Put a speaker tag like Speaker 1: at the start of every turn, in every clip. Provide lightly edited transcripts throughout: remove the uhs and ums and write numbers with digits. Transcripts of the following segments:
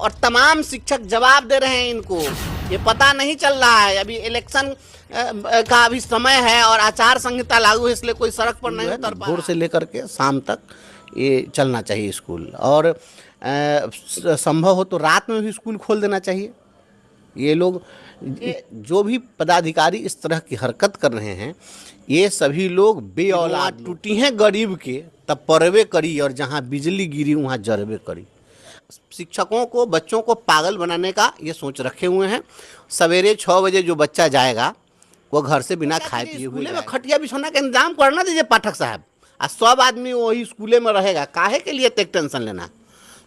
Speaker 1: और तमाम शिक्षक जवाब दे रहे हैं इनको। ये पता नहीं चल रहा है, अभी इलेक्शन का अभी समय है और आचार संहिता लागू है, इसलिए कोई सड़क पर नहीं उतर पा रहा। भोर से लेकर के शाम तक ये चलना चाहिए स्कूल, और संभव हो तो रात में भी स्कूल खोल देना चाहिए। ये लोग जो भी पदाधिकारी इस तरह की हरकत कर रहे हैं, ये सभी लोग बे औलाद टूटी हैं गरीब के तब परवे करी, और जहाँ बिजली गिरी वहाँ जरबे करी। शिक्षकों को बच्चों को पागल बनाने का ये सोच रखे हुए हैं। सवेरे 6 बजे जो बच्चा जाएगा वो घर से बिना खाए पिए हुए में खटिया बिछौना का इंतजाम करना दीजिए पाठक साहब। और 100 आदमी वही स्कूले में रहेगा, काहे के लिए तक टेंशन लेना।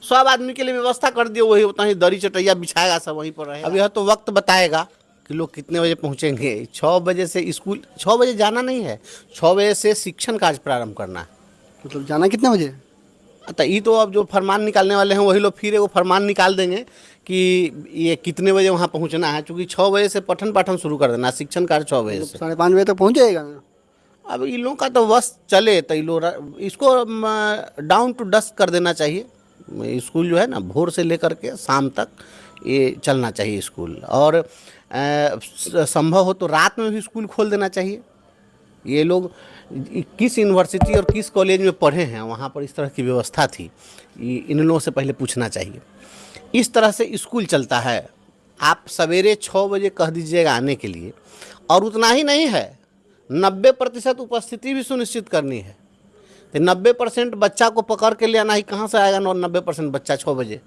Speaker 1: 100 आदमी के लिए व्यवस्था कर दिए, वही उतना ही दरी चटैया बिछाएगा, सब वहीं पर रहेगा। अब यह तो वक्त बताएगा कि लोग कितने बजे पहुंचेंगे। 6 बजे से स्कूल, 6 बजे जाना नहीं है, 6 बजे से शिक्षण कार्य प्रारंभ करना है।
Speaker 2: मतलब जाना कितने बजे?
Speaker 1: तो ये तो अब जो फरमान निकालने वाले हैं वही लोग फिर वो फरमान निकाल देंगे कि ये कितने बजे वहाँ पहुँचना है, क्योंकि 6 बजे से पठन पाठन शुरू कर देना, शिक्षण कार्य 6 बजे से
Speaker 2: 5:30 बजे तक पहुँच जाएगा।
Speaker 1: अब इन लोगों का तो बस चले तो इसको डाउन टू डस्ट कर देना चाहिए। स्कूल जो है ना, भोर से लेकर के शाम तक ये चलना चाहिए स्कूल, और संभव हो तो रात में भी स्कूल खोल देना चाहिए। ये लोग किस यूनिवर्सिटी और किस कॉलेज में पढ़े हैं, वहाँ पर इस तरह की व्यवस्था थी, इन लोगों से पहले पूछना चाहिए। इस तरह से स्कूल चलता है। आप सवेरे 6 बजे कह दीजिएगा आने के लिए, और उतना ही नहीं है, 90% उपस्थिति भी सुनिश्चित करनी है। तो 90% बच्चा को पकड़ के ले आना ही कहाँ से आएगा 90% बच्चा 6 बजे?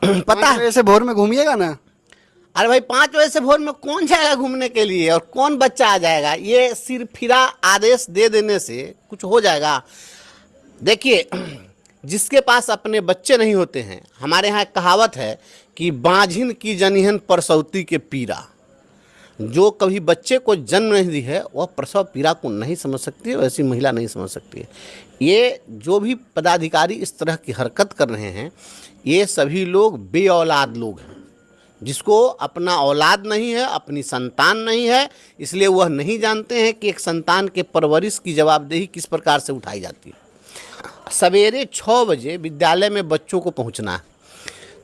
Speaker 1: पता है
Speaker 2: ऐसे भोर में घूमिएगा ना।
Speaker 1: अरे भाई 5 बजे से भोर में कौन जाएगा घूमने के लिए, और कौन बच्चा आ जाएगा? ये सिरफिरा आदेश दे देने से कुछ हो जाएगा? देखिए, जिसके पास अपने बच्चे नहीं होते हैं, हमारे यहाँ एक कहावत है कि बांझिन की जनिहन परसौती के पीरा। जो कभी बच्चे को जन्म नहीं दी है वह प्रसव पीड़ा को नहीं समझ सकती है, वैसी महिला नहीं समझ सकती है। ये जो भी पदाधिकारी इस तरह की हरकत कर रहे हैं, ये सभी लोग बे औलाद लोग हैं, जिसको अपना औलाद नहीं है, अपनी संतान नहीं है, इसलिए वह नहीं जानते हैं कि एक संतान के परवरिश की जवाबदेही किस प्रकार से उठाई जाती है। सवेरे 6 बजे विद्यालय में बच्चों को पहुंचना है,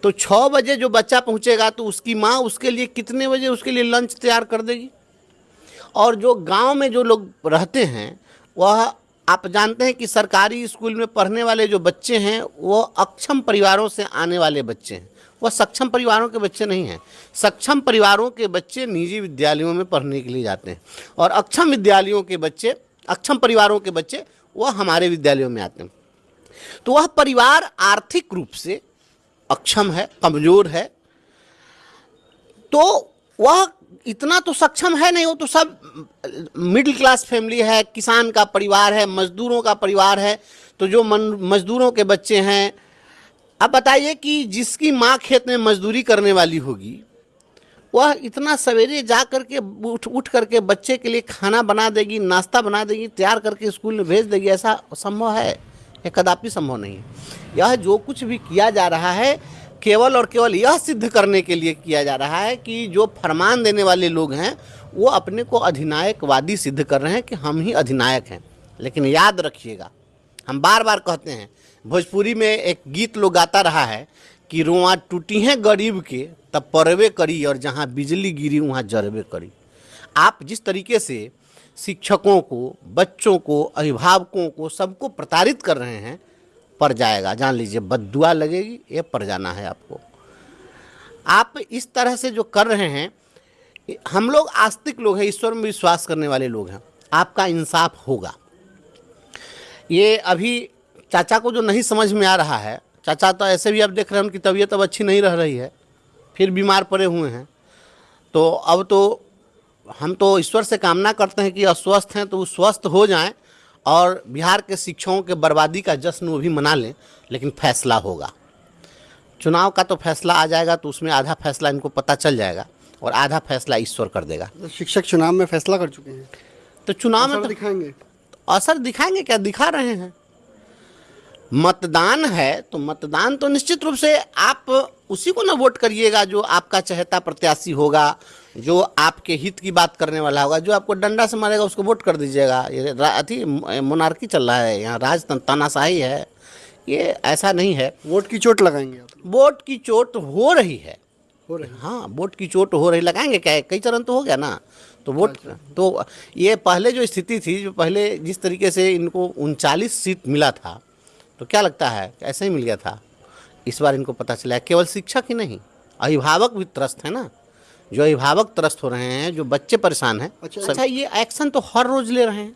Speaker 1: तो 6 बजे जो बच्चा पहुंचेगा तो उसकी माँ उसके लिए कितने बजे उसके लिए लंच तैयार कर देगी। और जो गांव में जो लोग रहते हैं, वह आप जानते हैं कि सरकारी स्कूल में पढ़ने वाले जो बच्चे हैं वो अक्षम परिवारों से आने वाले बच्चे हैं, वह सक्षम परिवारों के बच्चे नहीं हैं। सक्षम परिवारों के बच्चे निजी विद्यालयों में पढ़ने के लिए जाते हैं, और अक्षम परिवारों के बच्चे वह हमारे विद्यालयों में आते हैं। तो वह परिवार आर्थिक रूप से अक्षम है, कमज़ोर है, तो वह इतना तो सक्षम है नहीं, वो तो सब मिडिल क्लास फैमिली है, किसान का परिवार है, मजदूरों का परिवार है। तो जो मजदूरों के बच्चे हैं, अब बताइए कि जिसकी माँ खेत में मजदूरी करने वाली होगी, वह इतना सवेरे जा करके उठ करके बच्चे के लिए खाना बना देगी, नाश्ता बना देगी, तैयार करके स्कूल में भेज देगी? ऐसा संभव है? यह कदापि संभव नहीं है। यह जो कुछ भी किया जा रहा है केवल और केवल यह सिद्ध करने के लिए किया जा रहा है कि जो फरमान देने वाले लोग हैं वो अपने को अधिनायकवादी सिद्ध कर रहे हैं कि हम ही अधिनायक हैं। लेकिन याद रखिएगा, हम बार बार कहते हैं, भोजपुरी में एक गीत लोग गाता रहा है कि रोआ टूटी हैं गरीब के तब परवे करी, और जहाँ बिजली गिरी वहाँ जरबे करी। आप जिस तरीके से शिक्षकों को, बच्चों को, अभिभावकों को, सबको प्रताड़ित कर रहे हैं, पर जाएगा, जान लीजिए, बद्दुआ लगेगी, ये पर जाना है आपको। आप इस तरह से जो कर रहे हैं, हम लोग आस्तिक लोग हैं, ईश्वर में विश्वास करने वाले लोग हैं, आपका इंसाफ होगा। ये अभी चाचा को जो नहीं समझ में आ रहा है, चाचा तो ऐसे भी आप देख रहे हैं उनकी तबीयत अब अच्छी नहीं रह रही है, फिर बीमार पड़े हुए हैं। तो अब तो हम तो ईश्वर से कामना करते हैं कि अस्वस्थ हैं तो वो स्वस्थ हो जाएं, और बिहार के शिक्षकों के बर्बादी का जश्न वो भी मना लें। लेकिन फैसला होगा, चुनाव का तो फैसला आ जाएगा, तो उसमें आधा फैसला इनको पता चल जाएगा और आधा फैसला ईश्वर कर देगा।
Speaker 2: तो शिक्षक चुनाव में फैसला कर चुके हैं,
Speaker 1: तो चुनाव में तो
Speaker 2: दिखाएंगे,
Speaker 1: असर दिखाएंगे, क्या दिखा रहे हैं। मतदान है तो मतदान तो निश्चित रूप से आप उसी को ना वोट करिएगा जो आपका चहेता प्रत्याशी होगा, जो आपके हित की बात करने वाला होगा। जो आपको डंडा से मारेगा उसको वोट कर दीजिएगा। ये मोनार्की चल रहा है यहाँ, तानाशाही है, ये ऐसा नहीं है।
Speaker 2: वोट की चोट लगाएंगे आप?
Speaker 1: वोट की चोट हो रही है।
Speaker 2: हो रही है।
Speaker 1: हाँ, वोट की चोट हो रही, लगाएंगे क्या, कई चरण तो हो गया ना। तो वोट तो ये पहले जो स्थिति थी, जो पहले जिस तरीके से इनको 39 सीट मिला था, तो क्या लगता है ऐसे ही मिल गया था। इस बार इनको पता चला है केवल शिक्षक ही नहीं, अभिभावक भी त्रस्त है ना। जो अभिभावक त्रस्त हो रहे हैं, जो बच्चे परेशान हैं। अच्छा, ये एक्शन तो हर रोज ले रहे हैं।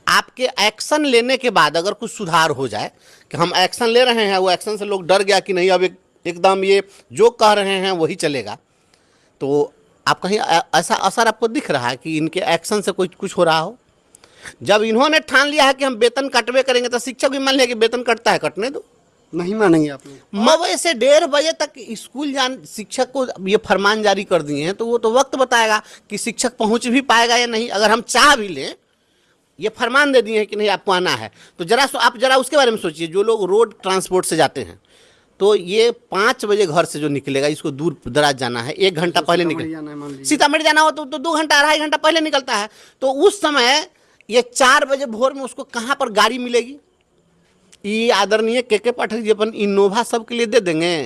Speaker 1: आपके एक्शन लेने के बाद अगर कुछ सुधार हो जाए कि हम एक्शन ले रहे हैं, वो एक्शन से लोग डर गया कि नहीं अब एकदम ये जो कह रहे हैं वही चलेगा, तो आप कहीं ऐसा असर आपको दिख रहा है कि इनके एक्शन से कुछ हो रहा हो। जब इन्होंने ठान लिया है कि हम वेतन कटवे करेंगे, तो शिक्षक भी मान लिया कि वेतन कटता है, कटने दो।
Speaker 2: नहीं मानेंगे आप लोग?
Speaker 1: 9 बजे से 1:30 बजे तक स्कूल शिक्षक को ये फरमान जारी कर दिए हैं, तो वो तो वक्त बताएगा कि शिक्षक पहुंच भी पाएगा या नहीं। अगर हम चाह भी लें, ये फरमान दे दिए हैं कि नहीं आपको आना है, तो आप जरा उसके बारे में सोचिए। जो लोग रोड ट्रांसपोर्ट से जाते हैं, तो ये 5 बजे घर से जो निकलेगा, इसको दूर दराज जाना है, 1 घंटा पहले निकल, सीतामढ़ी जाना हो तो 2 घंटा 2.5 घंटा पहले निकलता है। तो उस समय ये 4 बजे भोर में उसको कहाँ पर गाड़ी मिलेगी। ये आदरणीय के पाठक जी अपन इनोवा सबके लिए दे देंगे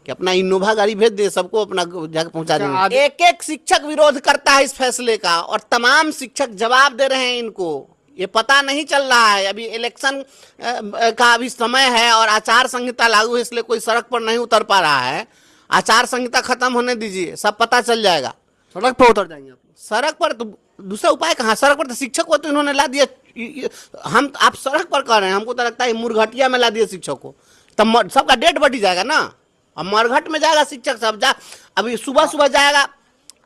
Speaker 1: कि अपना इनोवा गाड़ी भेज दें, सबको अपना जगह पहुंचा देंगे। एक शिक्षक विरोध करता है इस फैसले का, और तमाम शिक्षक जवाब दे रहे हैं इनको। ये पता नहीं चल रहा है, अभी इलेक्शन का अभी समय है और आचार संहिता लागू है, इसलिए कोई सड़क पर नहीं उतर पा रहा है। आचार संहिता खत्म होने दीजिए, सब पता चल जाएगा।
Speaker 2: सड़क पर उतर जाएंगे आप?
Speaker 1: सड़क पर तो दूसरा उपाय कहाँ, सड़क पर तो शिक्षक को तो इन्होंने ला दिया। आप सड़क पर कर रहे हैं, हमको तो लगता है मुरघटिया में ला दिया शिक्षक को, तब सबका डेट बढ़ जाएगा ना। अब मरघट में जाएगा शिक्षक, सब अभी सुबह जाएगा,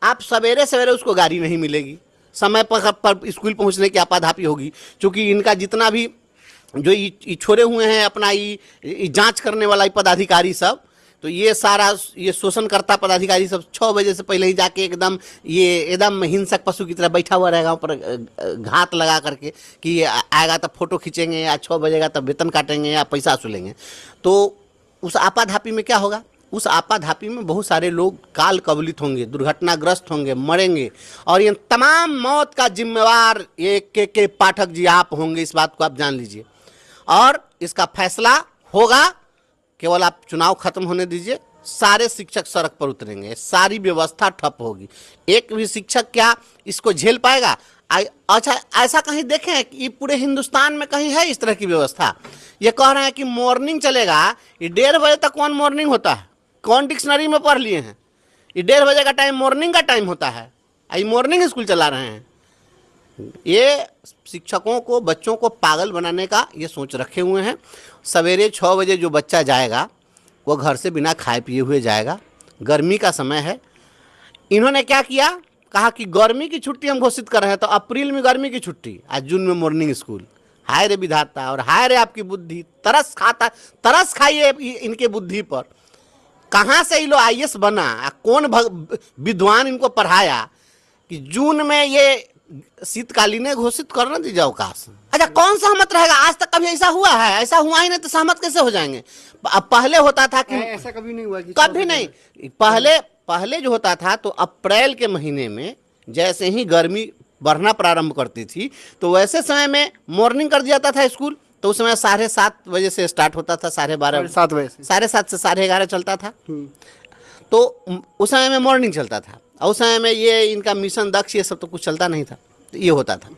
Speaker 1: आप सवेरे सवेरे उसको गाड़ी नहीं मिलेगी, समय पर स्कूल पहुंचने की आपाधापी होगी। क्योंकि इनका जितना भी जो छोड़े हुए हैं अपना ये जांच करने वाला पदाधिकारी सब, तो ये सारा ये शोषणकर्ता पदाधिकारी सब 6 बजे से पहले ही जाके एकदम हिंसक पशु की तरह बैठा हुआ रहेगा ऊपर घात लगा करके कि आएगा तब फोटो खींचेंगे, या 6 बजेगा तब वेतन काटेंगे या पैसा वसूलेंगे। तो उस आपाधापी में क्या होगा, उस आपाधापी में बहुत सारे लोग काल कवलित होंगे, दुर्घटनाग्रस्त होंगे, मरेंगे, और ये तमाम मौत का जिम्मेवार ये के पाठक जी आप होंगे, इस बात को आप जान लीजिए। और इसका फैसला होगा, केवल आप चुनाव खत्म होने दीजिए, सारे शिक्षक सड़क पर उतरेंगे, सारी व्यवस्था ठप होगी। एक भी शिक्षक क्या इसको झेल पाएगा? अच्छा, ऐसा कहीं देखें कि पूरे हिंदुस्तान में कहीं है इस तरह की व्यवस्था? ये कह रहे हैं कि मॉर्निंग चलेगा, ये 1:30 बजे तक कौन मॉर्निंग होता है, कौन डिक्शनरी में पढ़ लिए हैं? ये 1:30 बजे का टाइम मॉर्निंग का टाइम होता है, ये मॉर्निंग स्कूल चला रहे हैं। ये शिक्षकों को, बच्चों को पागल बनाने का ये सोच रखे हुए हैं। सवेरे 6 बजे जो बच्चा जाएगा वो घर से बिना खाए पिए हुए जाएगा, गर्मी का समय है। इन्होंने क्या किया, कहा कि गर्मी की छुट्टी हम घोषित कर रहे हैं, तो अप्रैल में गर्मी की छुट्टी, आज जून में मॉर्निंग स्कूल। हाय रे विधाता और हाय रे आपकी बुद्धि, तरस खाइए इनके बुद्धि पर। कहाँ से ये लोग IAS बना, कौन विद्वान इनको पढ़ाया कि जून में ये शीतकालीन घोषित करना दीजिए अवकाश। अच्छा, कौन सहमत रहेगा? आज तक कभी ऐसा हुआ है? ऐसा हुआ ही नहीं तो सहमत कैसे हो जाएंगे? अब पहले होता था कि
Speaker 2: ऐसा कभी नहीं हुआ कि
Speaker 1: कभी नहीं, पहले जो होता था तो अप्रैल के महीने में जैसे ही गर्मी बढ़ना प्रारंभ करती थी, तो वैसे समय में मॉर्निंग कर दिया था स्कूल। तो उस समय 7:30 बजे से स्टार्ट होता था, 12:30
Speaker 2: 7 बजे से
Speaker 1: 7:30 से 11:30 चलता था। तो उस समय में मॉर्निंग चलता था, और उस समय में ये इनका मिशन दक्ष ये सब तो कुछ चलता नहीं था, तो ये होता था।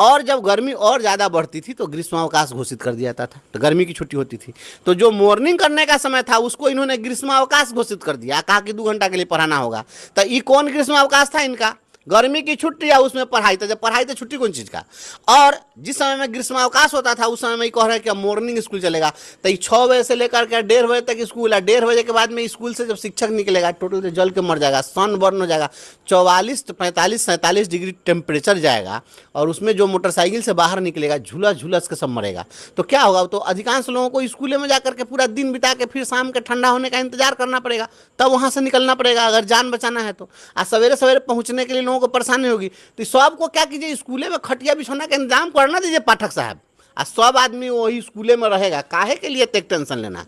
Speaker 1: और जब गर्मी और ज़्यादा बढ़ती थी तो ग्रीष्मावकाश घोषित कर दिया जाता था, तो गर्मी की छुट्टी होती थी। तो जो मॉर्निंग करने का समय था उसको इन्होंने ग्रीष्मावकाश घोषित कर दिया, कहा कि 2 घंटा के लिए पढ़ाना होगा। तो ये कौन ग्रीष्मावकाश था इनका? गर्मी की छुट्टी या उसमें पढ़ाई? तो जब पढ़ाई तो छुट्टी कौन चीज़ का? और जिस समय में ग्रीष्मावकाश होता था उस समय में कह रहे हैं कि अब मॉर्निंग स्कूल चलेगा। तो ये 6 बजे से लेकर के 1:30 बजे तक स्कूल है। 1:30 बजे के बाद में स्कूल से जब शिक्षक निकलेगा टोटल तो जल के मर जाएगा, सन बर्न हो जाएगा, 44, 45, 47 डिग्री टेम्परेचर जाएगा, और उसमें जो मोटरसाइकिल से बाहर निकलेगा झुलस के सब मरेगा। तो क्या होगा? तो अधिकांश लोगों को स्कूले में जाकर के पूरा दिन बिता के फिर शाम के ठंडा होने का इंतजार करना पड़ेगा, तब वहाँ से निकलना पड़ेगा अगर जान बचाना है तो। आज सवेरे सवेरे पहुँचने के लिए लोगों को परेशानी होगी। तो सबको क्या कीजिए, स्कूले में खटिया बिछोना का इंतजाम करना दीजिए पाठक साहब, और सब आदमी वही स्कूले में रहेगा। काहे के लिए तक टेंशन लेना?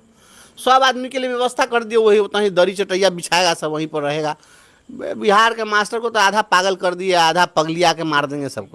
Speaker 1: सब आदमी के लिए व्यवस्था कर दिए, वही उतना ही दरी चटैया बिछाएगा, सब वहीं पर रहेगा। बिहार के मास्टर को तो आधा पागल कर दिए, आधा पगलिया के मार देंगे सबको।